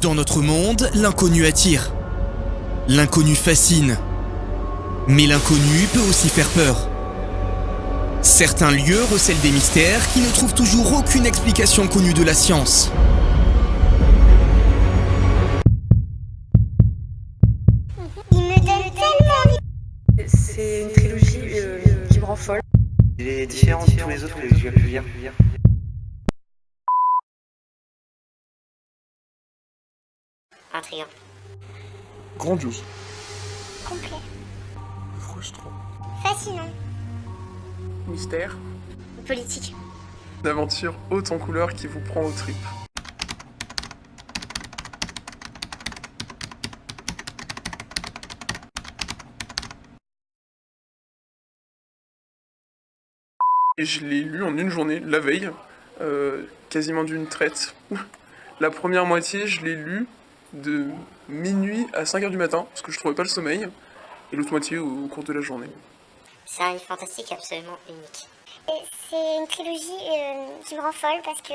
Dans notre monde, l'inconnu attire. L'inconnu fascine. Mais l'inconnu peut aussi faire peur. Certains lieux recèlent des mystères qui ne trouvent toujours aucune explication connue de la science. Il me donne tellement envie. C'est une trilogie qui me rend folle. Il est différent de tous les autres que j'ai pu lire. Intriguant. Grandiose. Complet. Frustrant. Fascinant. Mystère. Politique. Une aventure haute en couleurs qui vous prend aux tripes. Et je l'ai lu en une journée, la veille, quasiment d'une traite. La première moitié, je l'ai lu de minuit à 5h du matin, parce que je trouvais pas le sommeil, et l'autre moitié au cours de la journée. C'est un fantastique absolument unique. C'est une trilogie qui me rend folle parce que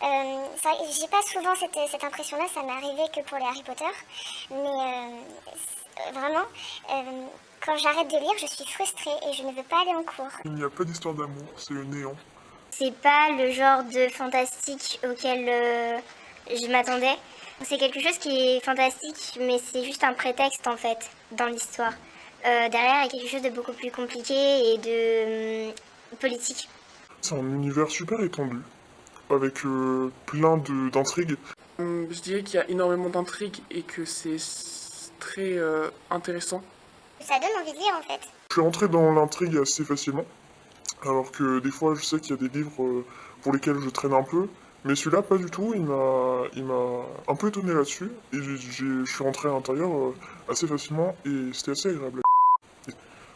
c'est vrai que j'ai pas souvent cette impression-là, ça m'est arrivé que pour les Harry Potter, mais vraiment, quand j'arrête de lire, je suis frustrée et je ne veux pas aller en cours. Il n'y a pas d'histoire d'amour, c'est le néant. C'est pas le genre de fantastique auquel je m'attendais. C'est quelque chose qui est fantastique, mais c'est juste un prétexte en fait dans l'histoire. Derrière, il y a quelque chose de beaucoup plus compliqué et de politique. C'est un univers super étendu, avec plein d'intrigues. Je dirais qu'il y a énormément d'intrigues et que c'est très intéressant. Ça donne envie de lire en fait. Je suis rentré dans l'intrigue assez facilement, alors que des fois je sais qu'il y a des livres pour lesquels je traîne un peu, mais celui-là pas du tout, il m'a un peu étonné là-dessus, et je suis rentré à l'intérieur assez facilement, et c'était assez agréable.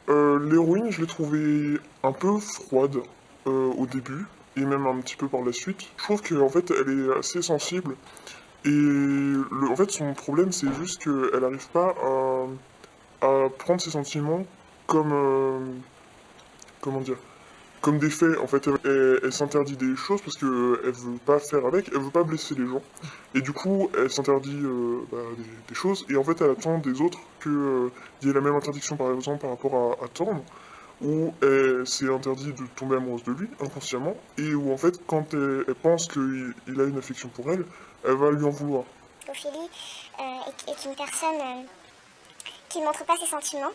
L'héroïne, je l'ai trouvée un peu froide au début, et même un petit peu par la suite. Je trouve qu'en fait elle est assez sensible, et en fait son problème c'est juste qu'elle n'arrive pas à prendre ses sentiments comme comment dire, comme des faits. En fait, elle s'interdit des choses parce que elle veut pas faire avec, elle veut pas blesser les gens, et du coup elle s'interdit des choses, et en fait elle attend des autres que y ait la même interdiction, par exemple par rapport à Thorn, où elle s'est interdit de tomber amoureuse de lui inconsciemment, et où en fait quand elle pense qu'il a une affection pour elle, elle va lui en vouloir. Ophélie est une personne qui ne montre pas ses sentiments.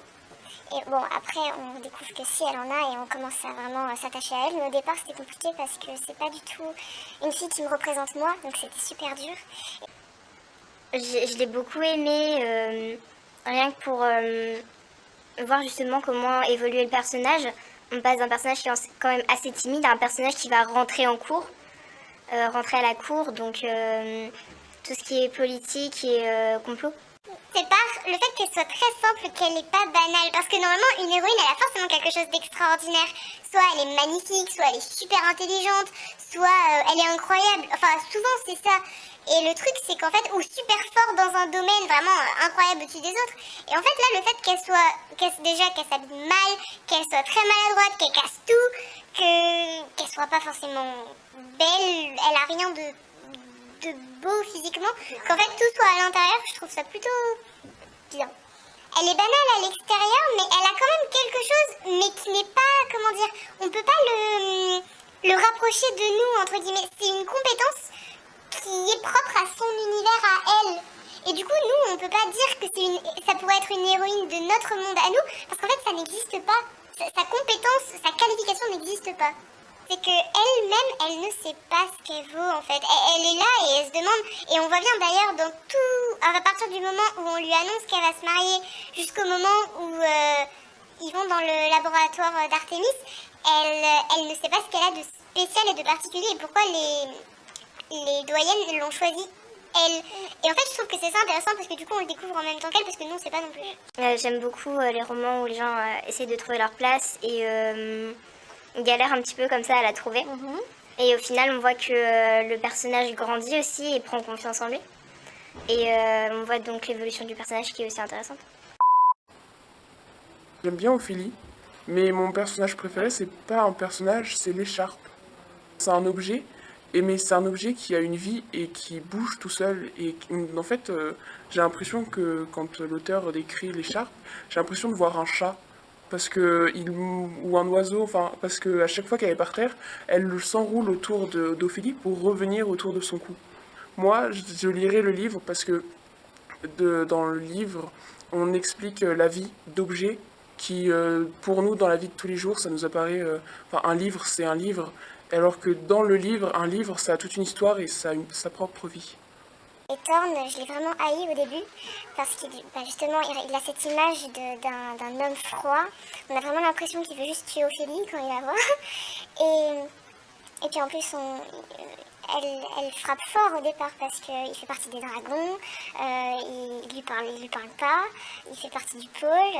Et bon, après, on découvre que si elle en a et on commence à vraiment s'attacher à elle. Mais au départ, c'était compliqué parce que c'est pas du tout une fille qui me représente moi, donc c'était super dur. Je l'ai beaucoup aimée, rien que pour voir justement comment évoluer le personnage. On passe d'un personnage qui est quand même assez timide à un personnage qui va rentrer en cours, rentrer à la cour, donc tout ce qui est politique et complot. C'est par le fait qu'elle soit très simple qu'elle n'est pas banale. Parce que normalement, une héroïne, elle a forcément quelque chose d'extraordinaire. Soit elle est magnifique, soit elle est super intelligente, soit elle est incroyable. Enfin, souvent c'est ça. Et le truc, c'est qu'en fait, ou super forte dans un domaine vraiment incroyable au-dessus des autres. Et en fait, là, le fait qu'elle s'habille mal, qu'elle soit très maladroite, qu'elle casse tout, qu'elle soit pas forcément belle, elle a rien de beau physiquement, qu'en fait tout soit à l'intérieur, je trouve ça plutôt bien. Elle est banale à l'extérieur, mais elle a quand même quelque chose, mais qui n'est pas, comment dire, on peut pas le rapprocher de nous, entre guillemets. C'est une compétence qui est propre à son univers, à elle. Et du coup, nous, on peut pas dire que ça pourrait être une héroïne de notre monde à nous, parce qu'en fait, ça n'existe pas. Sa compétence, sa qualification n'existe pas. C'est qu'elle-même, elle ne sait pas ce qu'elle vaut en fait. Elle est là et elle se demande, et on voit bien d'ailleurs dans tout, à partir du moment où on lui annonce qu'elle va se marier, jusqu'au moment où ils vont dans le laboratoire d'Artémis, elle ne sait pas ce qu'elle a de spécial et de particulier et pourquoi les doyennes l'ont choisie. Elle. Et en fait, je trouve que c'est ça intéressant parce que du coup, on le découvre en même temps qu'elle, parce que nous, on sait pas non plus. J'aime beaucoup les romans où les gens essaient de trouver leur place et galèrent un petit peu comme ça à la trouver. Et au final, on voit que le personnage grandit aussi et prend confiance en lui. Et on voit donc l'évolution du personnage qui est aussi intéressante. J'aime bien Ophélie, mais mon personnage préféré, c'est pas un personnage, c'est l'écharpe. C'est un objet Mais c'est un objet qui a une vie et qui bouge tout seul. Et en fait, j'ai l'impression que quand l'auteur décrit l'écharpe, j'ai l'impression de voir un chat. Ou un oiseau, enfin, parce que à chaque fois qu'elle est par terre, elle s'enroule autour d'Ophélie pour revenir autour de son cou. Moi, je lirai le livre parce que dans le livre, on explique la vie d'objets qui, pour nous, dans la vie de tous les jours, ça nous apparaît... un livre, c'est un livre, alors que dans le livre, un livre, ça a toute une histoire et ça a sa propre vie. Et Thorn, je l'ai vraiment haï au début, parce qu'il justement, il a cette image d'un homme froid. On a vraiment l'impression qu'il veut juste tuer Ophélie quand il la voit. Et puis en plus, elle frappe fort au départ parce qu'il fait partie des dragons, il lui parle pas, il fait partie du pôle.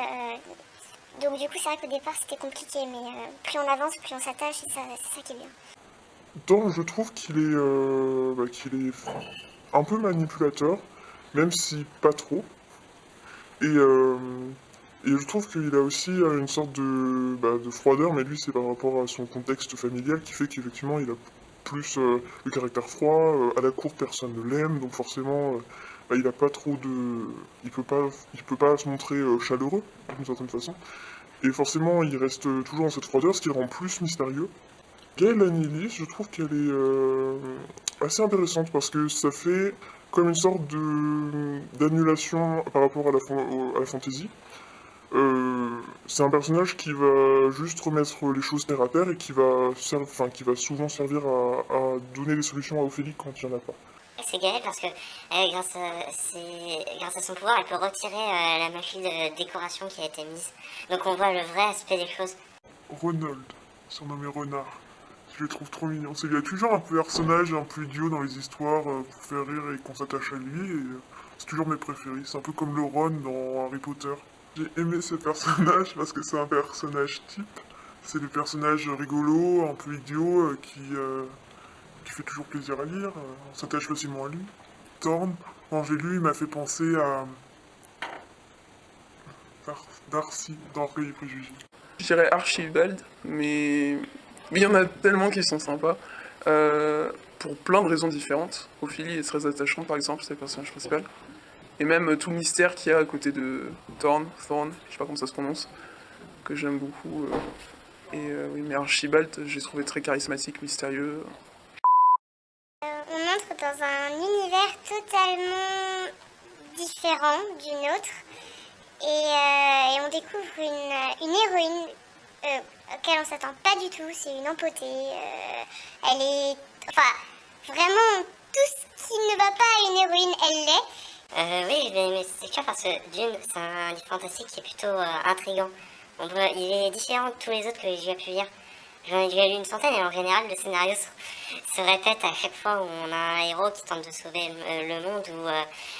Donc du coup, c'est vrai qu'au départ, c'était compliqué, mais plus on avance, plus on s'attache, et c'est ça qui est bien. Thorn, je trouve qu'il est un peu manipulateur, même si pas trop. Et je trouve qu'il a aussi une sorte de froideur, mais lui c'est par rapport à son contexte familial qui fait qu'effectivement il a plus le caractère froid. À la cour personne ne l'aime, donc forcément il a pas trop de... Il peut pas se montrer chaleureux d'une certaine façon. Et forcément il reste toujours dans cette froideur, ce qui le rend plus mystérieux. Gaëlle Annelis, je trouve qu'elle est assez intéressante parce que ça fait comme une sorte d'annulation par rapport à la fantasy. C'est un personnage qui va juste remettre les choses terre à terre et qui va souvent servir à donner des solutions à Ophélie quand il n'y en a pas. C'est Gaëlle parce que grâce à son pouvoir, elle peut retirer la magie de décoration qui a été mise. Donc on voit le vrai aspect des choses. Ronald, surnommé Renard. Je le trouve trop mignon. Il y a toujours un personnage un peu idiot dans les histoires pour faire rire et qu'on s'attache à lui. Et c'est toujours mes préférés. C'est un peu comme le Ron dans Harry Potter. J'ai aimé ce personnage parce que c'est un personnage type. C'est le personnage rigolo, un peu idiot, qui fait toujours plaisir à lire. On s'attache facilement à lui. Thorn, quand j'ai lu, il m'a fait penser à Darcy dans Orgueil et Préjugés. Je dirais Archibald, mais il y en a tellement qui sont sympas. Pour plein de raisons différentes. Ophélie est très attachante, par exemple, c'est le personnage principal. Et même tout le mystère qu'il y a à côté de Thorn, je sais pas comment ça se prononce, que j'aime beaucoup. Oui, mais Archibald, j'ai trouvé très charismatique, mystérieux. On entre dans un univers totalement différent du nôtre et on découvre une héroïne auquel on s'attend pas du tout. C'est une empotée. Elle est... Enfin, vraiment, tout ce qui ne va pas à une héroïne, elle l'est. Oui, mais c'est clair parce que Dune, c'est un livre fantastique qui est plutôt intriguant. Il est différent de tous les autres que j'ai pu lire. J'en ai déjà lu une centaine et en général, le scénario se répète à chaque fois où on a un héros qui tente de sauver le monde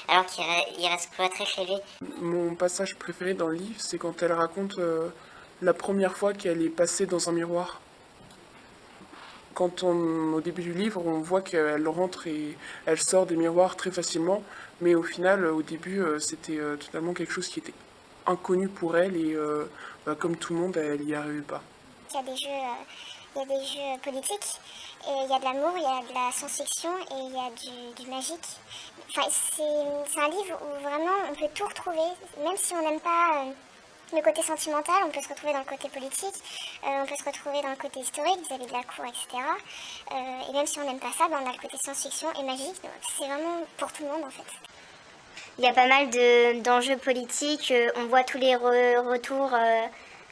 alors qu'il reste cloîtré chez lui. Mon passage préféré dans le livre, c'est quand elle raconte la première fois qu'elle est passée dans un miroir. Au début du livre, on voit qu'elle rentre et elle sort des miroirs très facilement, mais au final, au début, c'était totalement quelque chose qui était inconnu pour elle et comme tout le monde, elle n'y arrivait pas. Il y a des jeux politiques, et il y a de l'amour, il y a de la science-fiction et il y a du magique. Enfin, c'est un livre où vraiment on peut tout retrouver, même si on n'aime pas le côté sentimental, on peut se retrouver dans le côté politique, on peut se retrouver dans le côté historique vis-à-vis de la cour, etc. Et même si on n'aime pas ça, on a le côté science-fiction et magique, donc c'est vraiment pour tout le monde en fait. Il y a pas mal d'enjeux politiques, on voit tous les retours,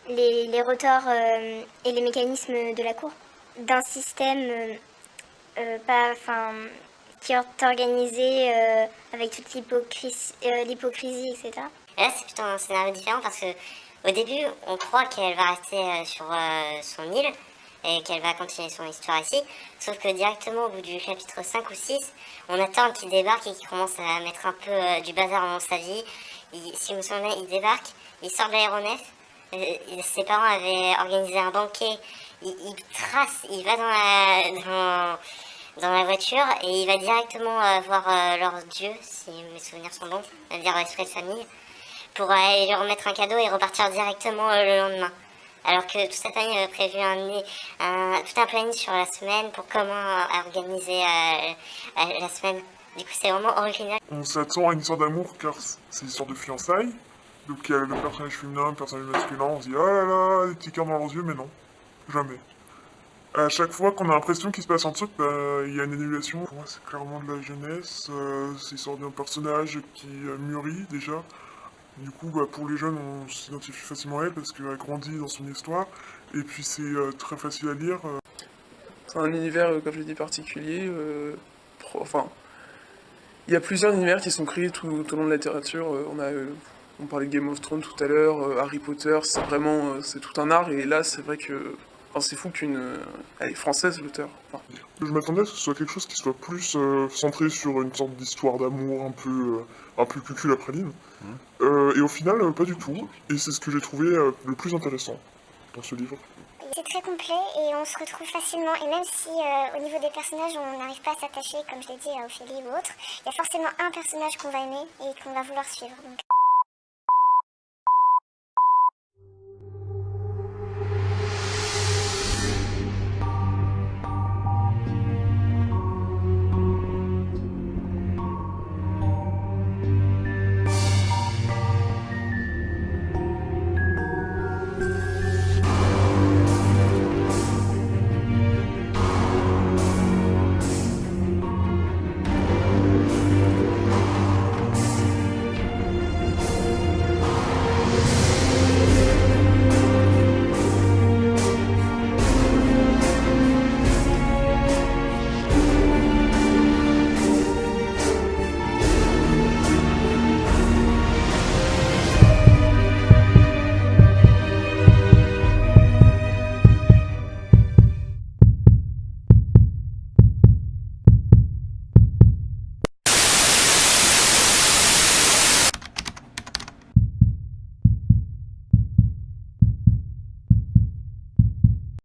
les retorts et les mécanismes de la cour. D'un système qui est organisé avec toute l'hypocrisie, etc. Et là, c'est plutôt un scénario différent parce que au début, on croit qu'elle va rester sur son île et qu'elle va continuer son histoire ici. Sauf que directement au bout du chapitre 5 ou 6, on attend qu'il débarque et qu'il commence à mettre un peu du bazar dans sa vie. Si je me souviens, il débarque, il sort de l'aéronef. Ses parents avaient organisé un banquet. Il trace, il va dans la voiture et il va directement voir leur dieu, si mes souvenirs sont bons, c'est-à-dire l'esprit de famille, pour aller lui remettre un cadeau et repartir directement le lendemain. Alors que toute sa famille avait prévu tout un planning sur la semaine pour comment organiser la semaine. Du coup, c'est vraiment original. On s'attend à une histoire d'amour car c'est une histoire de fiançailles. Donc il y a le personnage féminin, le personnage masculin, on se dit oh là là, des petits cœurs dans leurs yeux, mais non, jamais. À chaque fois qu'on a l'impression qu'il se passe un truc, il y a une annulation. Pour moi, c'est clairement de la jeunesse. C'est l'histoire d'un personnage qui mûrit déjà. Du coup, pour les jeunes, on s'identifie facilement à elle parce qu'elle grandit dans son histoire. Et puis c'est très facile à lire. C'est un univers, comme je l'ai dit, particulier. Enfin, il y a plusieurs univers qui sont créés tout au long de la littérature. On parlait de Game of Thrones tout à l'heure, Harry Potter, c'est vraiment c'est tout un art. Et là, c'est vrai que c'est fou elle est française, l'auteur. Enfin, Je m'attendais à ce que ce soit quelque chose qui soit plus centré sur une sorte d'histoire d'amour un peu cucul après ligne. Et au final, pas du tout. Et c'est ce que j'ai trouvé le plus intéressant dans ce livre. C'est très complet et on se retrouve facilement. Et même si au niveau des personnages, on n'arrive pas à s'attacher, comme je l'ai dit, à Ophélie ou autre, il y a forcément un personnage qu'on va aimer et qu'on va vouloir suivre. Donc,